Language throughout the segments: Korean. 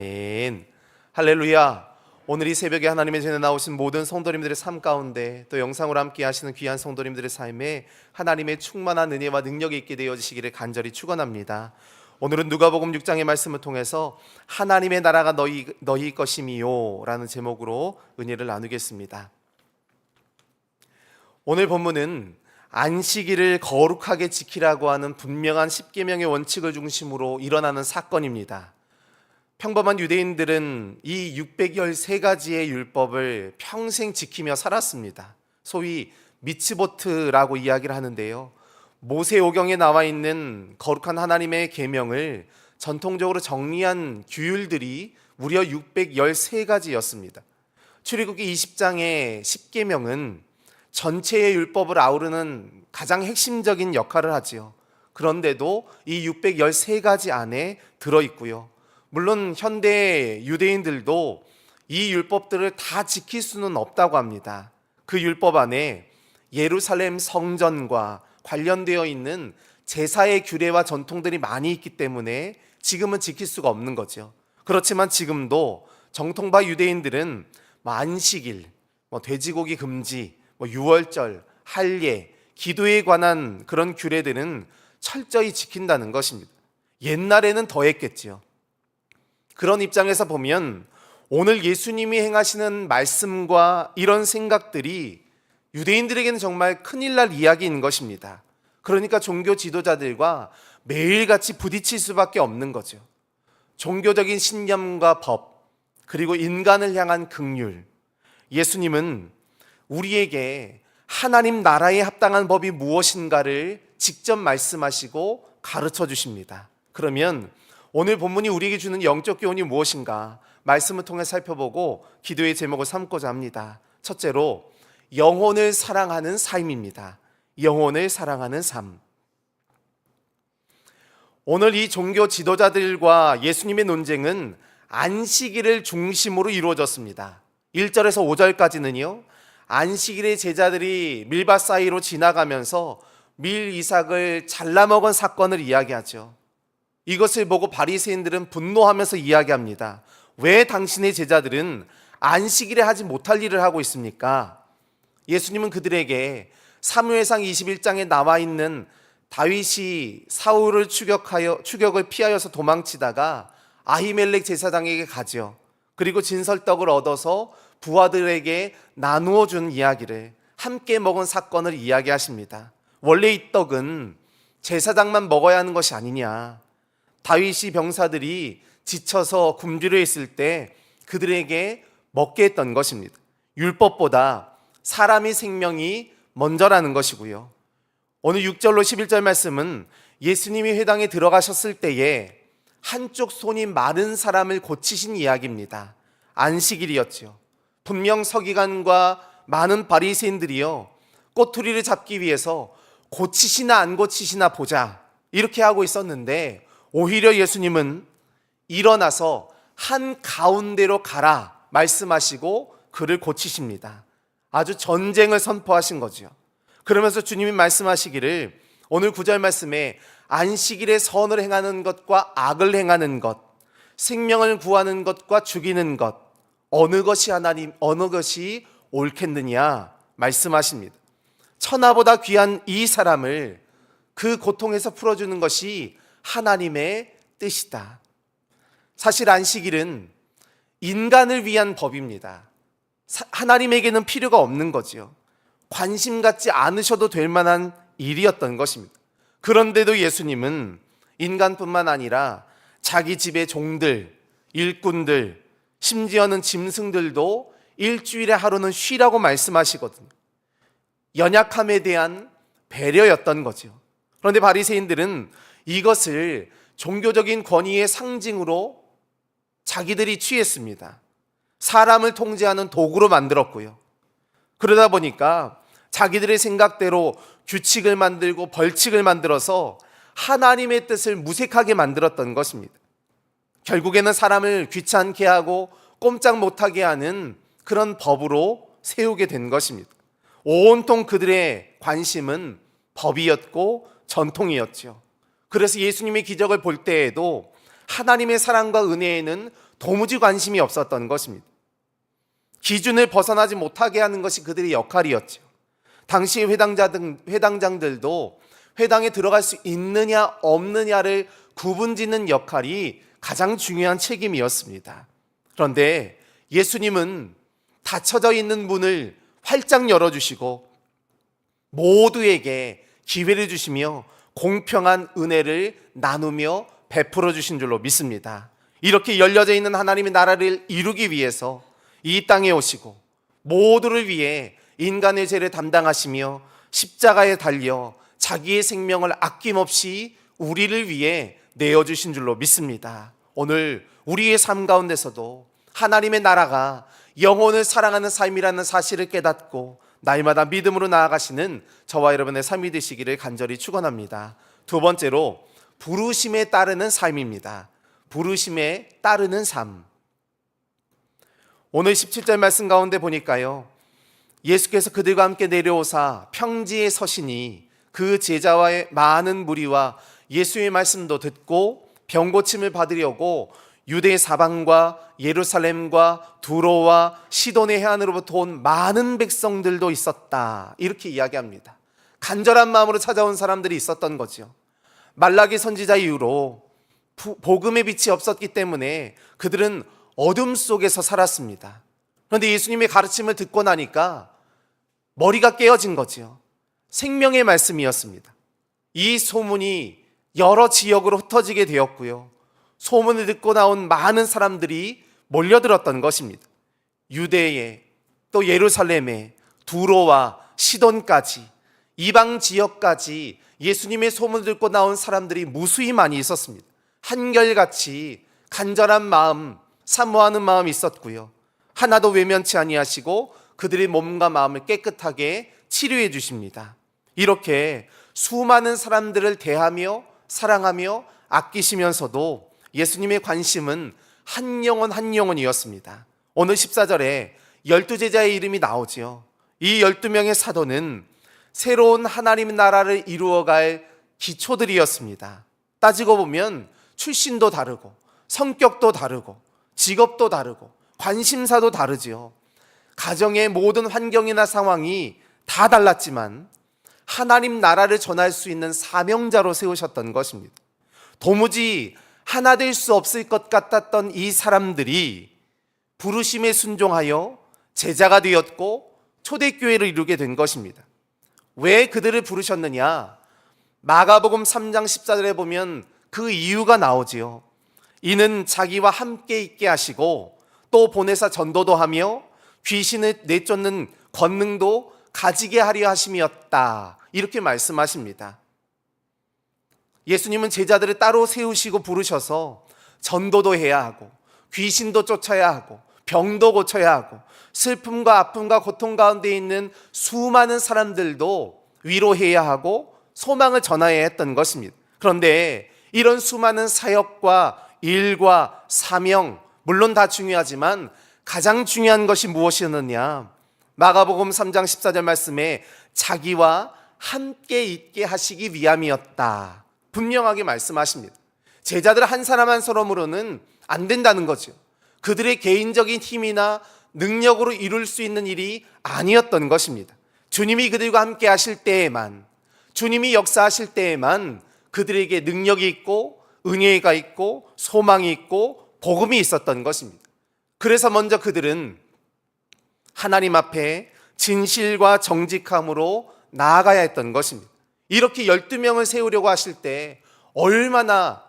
아멘. 할렐루야. 오늘 이 새벽에 하나님의 전에 나오신 모든 성도님들의 삶 가운데 또 영상으로 함께 하시는 귀한 성도님들의 삶에 하나님의 충만한 은혜와 능력이 있게 되어지시기를 간절히 축원합니다. 오늘은 누가복음 6장의 말씀을 통해서 하나님의 나라가 너희 것임이요 라는 제목으로 은혜를 나누겠습니다. 오늘 본문은 안식일을 거룩하게 지키라고 하는 분명한 십계명의 원칙을 중심으로 일어나는 사건입니다. 평범한 유대인들은 이 613가지의 율법을 평생 지키며 살았습니다. 소위 미츠보트라고 이야기를 하는데요, 모세오경에 나와 있는 거룩한 하나님의 계명을 전통적으로 정리한 규율들이 무려 613가지였습니다. 출애굽기 20장의 십계명은 전체의 율법을 아우르는 가장 핵심적인 역할을 하지요. 그런데도 이 613가지 안에 들어있고요, 물론 현대 유대인들도 이 율법들을 다 지킬 수는 없다고 합니다. 그 율법 안에 예루살렘 성전과 관련되어 있는 제사의 규례와 전통들이 많이 있기 때문에 지금은 지킬 수가 없는 거죠. 그렇지만 지금도 정통파 유대인들은 안식일, 돼지고기 금지, 유월절, 할례, 기도에 관한 그런 규례들은 철저히 지킨다는 것입니다. 옛날에는 더했겠지요. 그런 입장에서 보면 오늘 예수님이 행하시는 말씀과 이런 생각들이 유대인들에게는 정말 큰일 날 이야기인 것입니다. 그러니까 종교 지도자들과 매일같이 부딪힐 수밖에 없는 거죠. 종교적인 신념과 법, 그리고 인간을 향한 긍휼. 예수님은 우리에게 하나님 나라에 합당한 법이 무엇인가를 직접 말씀하시고 가르쳐 주십니다. 그러면 오늘 본문이 우리에게 주는 영적 교훈이 무엇인가 말씀을 통해 살펴보고 기도의 제목을 삼고자 합니다. 첫째로 영혼을 사랑하는 삶입니다. 영혼을 사랑하는 삶. 오늘 이 종교 지도자들과 예수님의 논쟁은 안식일을 중심으로 이루어졌습니다. 1절에서 5절까지는요, 안식일에 제자들이 밀밭 사이로 지나가면서 밀 이삭을 잘라먹은 사건을 이야기하죠. 이것을 보고 바리새인들은 분노하면서 이야기합니다. 왜 당신의 제자들은 안식일에 하지 못할 일을 하고 있습니까? 예수님은 그들에게 사무엘상 21장에 나와 있는 다윗이 사울을 추격을 피하여서 도망치다가 아히멜렉 제사장에게 가죠. 그리고 진설떡을 얻어서 부하들에게 나누어 준 이야기를, 함께 먹은 사건을 이야기하십니다. 원래 이 떡은 제사장만 먹어야 하는 것이 아니냐, 다윗이 병사들이 지쳐서 굶주려 있을 때 그들에게 먹게 했던 것입니다. 율법보다 사람의 생명이 먼저라는 것이고요. 오늘 6절로 11절 말씀은 예수님이 회당에 들어가셨을 때에 한쪽 손이 마른 사람을 고치신 이야기입니다. 안식일이었죠. 분명 서기관과 많은 바리새인들이요, 꼬투리를 잡기 위해서 고치시나 안 고치시나 보자 이렇게 하고 있었는데, 오히려 예수님은 일어나서 한 가운데로 가라 말씀하시고 그를 고치십니다. 아주 전쟁을 선포하신 거죠. 그러면서 주님이 말씀하시기를, 오늘 9절 말씀에 안식일에 선을 행하는 것과 악을 행하는 것, 생명을 구하는 것과 죽이는 것, 어느 것이 하나님, 어느 것이 옳겠느냐 말씀하십니다. 천하보다 귀한 이 사람을 그 고통에서 풀어주는 것이 하나님의 뜻이다. 사실 안식일은 인간을 위한 법입니다. 하나님에게는 필요가 없는 거지요. 관심 갖지 않으셔도 될 만한 일이었던 것입니다. 그런데도 예수님은 인간뿐만 아니라 자기 집의 종들, 일꾼들, 심지어는 짐승들도 일주일에 하루는 쉬라고 말씀하시거든요. 연약함에 대한 배려였던 거죠. 그런데 바리새인들은 이것을 종교적인 권위의 상징으로 자기들이 취했습니다. 사람을 통제하는 도구로 만들었고요. 그러다 보니까 자기들의 생각대로 규칙을 만들고 벌칙을 만들어서 하나님의 뜻을 무색하게 만들었던 것입니다. 결국에는 사람을 귀찮게 하고 꼼짝 못하게 하는 그런 법으로 세우게 된 것입니다. 온통 그들의 관심은 법이었고 전통이었죠. 그래서 예수님의 기적을 볼 때에도 하나님의 사랑과 은혜에는 도무지 관심이 없었던 것입니다. 기준을 벗어나지 못하게 하는 것이 그들의 역할이었죠. 당시 회당장들도 회당에 들어갈 수 있느냐 없느냐를 구분짓는 역할이 가장 중요한 책임이었습니다. 그런데 예수님은 닫혀져 있는 문을 활짝 열어주시고 모두에게 기회를 주시며 공평한 은혜를 나누며 베풀어 주신 줄로 믿습니다. 이렇게 열려져 있는 하나님의 나라를 이루기 위해서 이 땅에 오시고 모두를 위해 인간의 죄를 담당하시며 십자가에 달려 자기의 생명을 아낌없이 우리를 위해 내어주신 줄로 믿습니다. 오늘 우리의 삶 가운데서도 하나님의 나라가 영혼을 사랑하는 삶이라는 사실을 깨닫고 날마다 믿음으로 나아가시는 저와 여러분의 삶이 되시기를 간절히 축원합니다. 두 번째로 부르심에 따르는 삶입니다. 부르심에 따르는 삶. 오늘 17절 말씀 가운데 보니까요, 예수께서 그들과 함께 내려오사 평지에 서시니 그 제자와의 많은 무리와 예수의 말씀도 듣고 병고침을 받으려고 유대 사방과 예루살렘과 두로와 시돈의 해안으로부터 온 많은 백성들도 있었다. 이렇게 이야기합니다. 간절한 마음으로 찾아온 사람들이 있었던 거죠. 말라기 선지자 이후로 복음의 빛이 없었기 때문에 그들은 어둠 속에서 살았습니다. 그런데 예수님의 가르침을 듣고 나니까 머리가 깨어진 거죠. 생명의 말씀이었습니다. 이 소문이 여러 지역으로 흩어지게 되었고요, 소문을 듣고 나온 많은 사람들이 몰려들었던 것입니다. 유대에, 또 예루살렘에, 두로와 시돈까지, 이방 지역까지 예수님의 소문을 듣고 나온 사람들이 무수히 많이 있었습니다. 한결같이 간절한 마음, 사모하는 마음이 있었고요, 하나도 외면치 아니하시고 그들의 몸과 마음을 깨끗하게 치료해 주십니다. 이렇게 수많은 사람들을 대하며 사랑하며 아끼시면서도 예수님의 관심은 한 영혼 한 영혼이었습니다. 오늘 14절에 12제자의 이름이 나오죠. 이 12명의 사도는 새로운 하나님 나라를 이루어갈 기초들이었습니다. 따지고 보면 출신도 다르고 성격도 다르고 직업도 다르고 관심사도 다르지요. 가정의 모든 환경이나 상황이 다 달랐지만 하나님 나라를 전할 수 있는 사명자로 세우셨던 것입니다. 도무지 하나 될 수 없을 것 같았던 이 사람들이 부르심에 순종하여 제자가 되었고 초대교회를 이루게 된 것입니다. 왜 그들을 부르셨느냐? 마가복음 3장 14절에 보면 그 이유가 나오지요. 이는 자기와 함께 있게 하시고 또 보내사 전도도 하며 귀신을 내쫓는 권능도 가지게 하려 하심이었다. 이렇게 말씀하십니다. 예수님은 제자들을 따로 세우시고 부르셔서 전도도 해야 하고 귀신도 쫓아야 하고 병도 고쳐야 하고 슬픔과 아픔과 고통 가운데 있는 수많은 사람들도 위로해야 하고 소망을 전하여야 했던 것입니다. 그런데 이런 수많은 사역과 일과 사명, 물론 다 중요하지만 가장 중요한 것이 무엇이었느냐? 마가복음 3장 14절 말씀에 자기와 함께 있게 하시기 위함이었다. 분명하게 말씀하십니다. 제자들 한 사람 한 사람으로는 안 된다는 거죠. 그들의 개인적인 힘이나 능력으로 이룰 수 있는 일이 아니었던 것입니다. 주님이 그들과 함께 하실 때에만, 주님이 역사하실 때에만 그들에게 능력이 있고 은혜가 있고 소망이 있고 복음이 있었던 것입니다. 그래서 먼저 그들은 하나님 앞에 진실과 정직함으로 나아가야 했던 것입니다. 이렇게 12명을 세우려고 하실 때 얼마나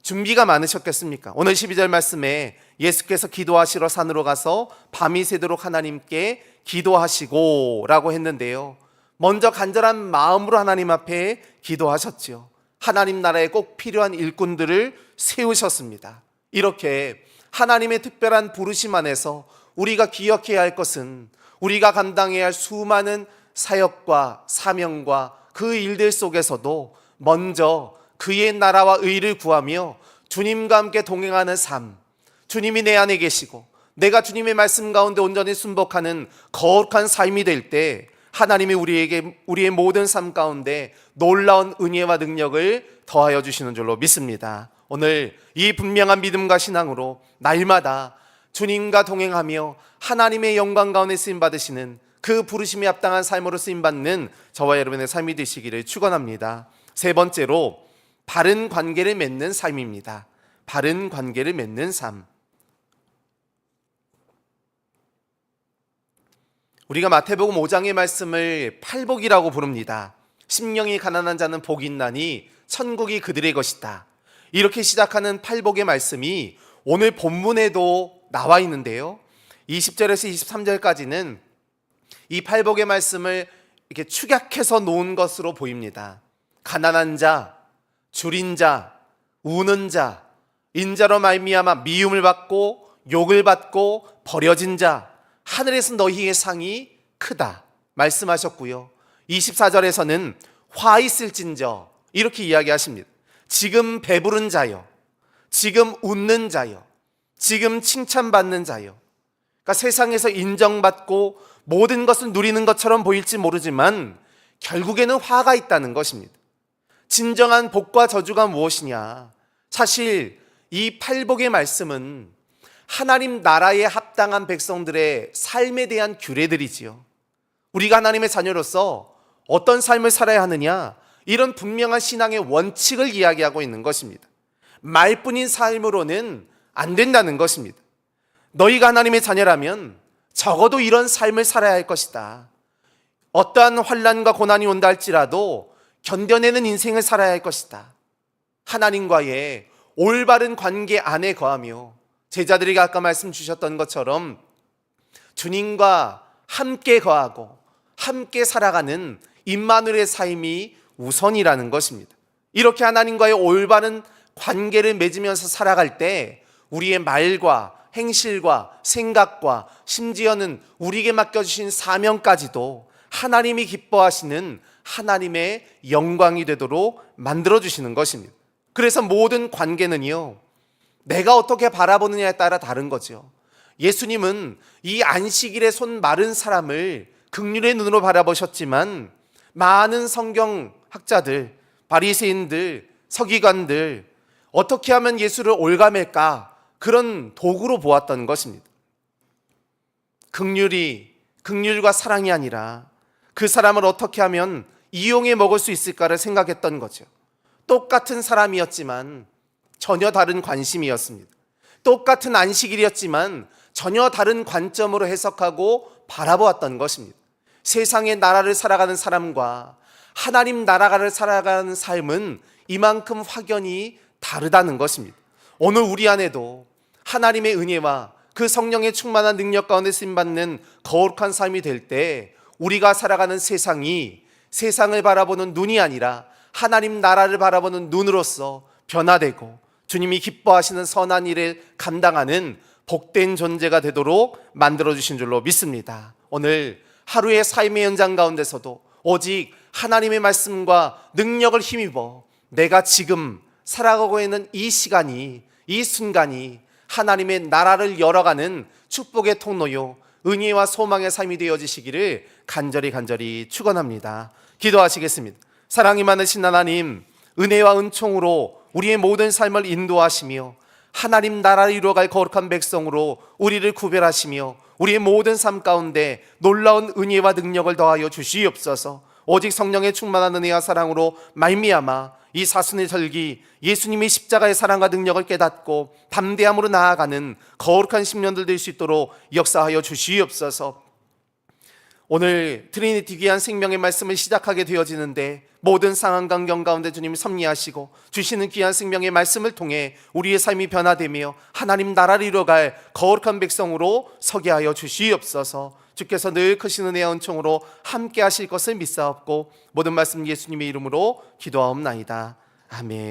준비가 많으셨겠습니까? 오늘 12절 말씀에 예수께서 기도하시러 산으로 가서 밤이 새도록 하나님께 기도하시고 라고 했는데요, 먼저 간절한 마음으로 하나님 앞에 기도하셨죠. 하나님 나라에 꼭 필요한 일꾼들을 세우셨습니다. 이렇게 하나님의 특별한 부르심 안에서 우리가 기억해야 할 것은 우리가 감당해야 할 수많은 사역과 사명과 그 일들 속에서도 먼저 그의 나라와 의를 구하며 주님과 함께 동행하는 삶, 주님이 내 안에 계시고 내가 주님의 말씀 가운데 온전히 순복하는 거룩한 삶이 될 때 하나님이 우리에게 우리의 모든 삶 가운데 놀라운 은혜와 능력을 더하여 주시는 줄로 믿습니다. 오늘 이 분명한 믿음과 신앙으로 날마다 주님과 동행하며 하나님의 영광 가운데 쓰임받으시는 그 부르심에 합당한 삶으로 쓰임받는 저와 여러분의 삶이 되시기를 축원합니다. 세 번째로 바른 관계를 맺는 삶입니다. 바른 관계를 맺는 삶. 우리가 마태복음 5장의 말씀을 팔복이라고 부릅니다. 심령이 가난한 자는 복이 있나니 천국이 그들의 것이다. 이렇게 시작하는 팔복의 말씀이 오늘 본문에도 나와 있는데요, 20절에서 23절까지는 이 팔복의 말씀을 이렇게 축약해서 놓은 것으로 보입니다. 가난한 자, 줄인 자, 우는 자, 인자로 말미암아 미움을 받고 욕을 받고 버려진 자, 하늘에서 너희의 상이 크다 말씀하셨고요, 24절에서는 화 있을진저 이렇게 이야기하십니다. 지금 배부른 자요, 지금 웃는 자요, 지금 칭찬받는 자요. 그러니까 세상에서 인정받고 모든 것을 누리는 것처럼 보일지 모르지만 결국에는 화가 있다는 것입니다. 진정한 복과 저주가 무엇이냐? 사실 이 팔복의 말씀은 하나님 나라에 합당한 백성들의 삶에 대한 규례들이지요. 우리가 하나님의 자녀로서 어떤 삶을 살아야 하느냐, 이런 분명한 신앙의 원칙을 이야기하고 있는 것입니다. 말뿐인 삶으로는 안 된다는 것입니다. 너희가 하나님의 자녀라면 적어도 이런 삶을 살아야 할 것이다. 어떠한 환난과 고난이 온다 할지라도 견뎌내는 인생을 살아야 할 것이다. 하나님과의 올바른 관계 안에 거하며 제자들에게 아까 말씀 주셨던 것처럼 주님과 함께 거하고 함께 살아가는 임마누엘의 삶이 우선이라는 것입니다. 이렇게 하나님과의 올바른 관계를 맺으면서 살아갈 때 우리의 말과 행실과 생각과 심지어는 우리에게 맡겨주신 사명까지도 하나님이 기뻐하시는 하나님의 영광이 되도록 만들어주시는 것입니다. 그래서 모든 관계는요, 내가 어떻게 바라보느냐에 따라 다른 거죠. 예수님은 이 안식일에 손 마른 사람을 긍휼의 눈으로 바라보셨지만 많은 성경학자들, 바리새인들, 서기관들 어떻게 하면 예수를 올가맬까, 그런 도구로 보았던 것입니다. 긍휼과 사랑이 아니라 그 사람을 어떻게 하면 이용해 먹을 수 있을까를 생각했던 거죠. 똑같은 사람이었지만 전혀 다른 관심이었습니다. 똑같은 안식일이었지만 전혀 다른 관점으로 해석하고 바라보았던 것입니다. 세상의 나라를 살아가는 사람과 하나님 나라를 살아가는 삶은 이만큼 확연히 다르다는 것입니다. 오늘 우리 안에도 하나님의 은혜와 그 성령의 충만한 능력 가운데 쓰임받는 거룩한 삶이 될 때 우리가 살아가는 세상이 세상을 바라보는 눈이 아니라 하나님 나라를 바라보는 눈으로서 변화되고 주님이 기뻐하시는 선한 일을 감당하는 복된 존재가 되도록 만들어주신 줄로 믿습니다. 오늘 하루의 삶의 현장 가운데서도 오직 하나님의 말씀과 능력을 힘입어 내가 지금 살아가고 있는 이 시간이, 이 순간이 하나님의 나라를 열어가는 축복의 통로요 은혜와 소망의 삶이 되어지시기를 간절히 축원합니다. 기도하시겠습니다. 사랑이 많으신 하나님, 은혜와 은총으로 우리의 모든 삶을 인도하시며 하나님 나라를 이루어갈 거룩한 백성으로 우리를 구별하시며 우리의 모든 삶 가운데 놀라운 은혜와 능력을 더하여 주시옵소서. 오직 성령의 충만한 은혜와 사랑으로 말미암아 이 사순의 절기 예수님의 십자가의 사랑과 능력을 깨닫고 담대함으로 나아가는 거룩한 10년들 될 수 있도록 역사하여 주시옵소서. 오늘 트리니티 귀한 생명의 말씀을 시작하게 되어지는데 모든 상황 강경 가운데 주님이 섭리하시고 주시는 귀한 생명의 말씀을 통해 우리의 삶이 변화되며 하나님 나라를 이루어갈 거룩한 백성으로 서게 하여 주시옵소서. 주께서 늘 크신 은혜와 은총으로 함께 하실 것을 믿사옵고 모든 말씀 예수님의 이름으로 기도하옵나이다. 아멘.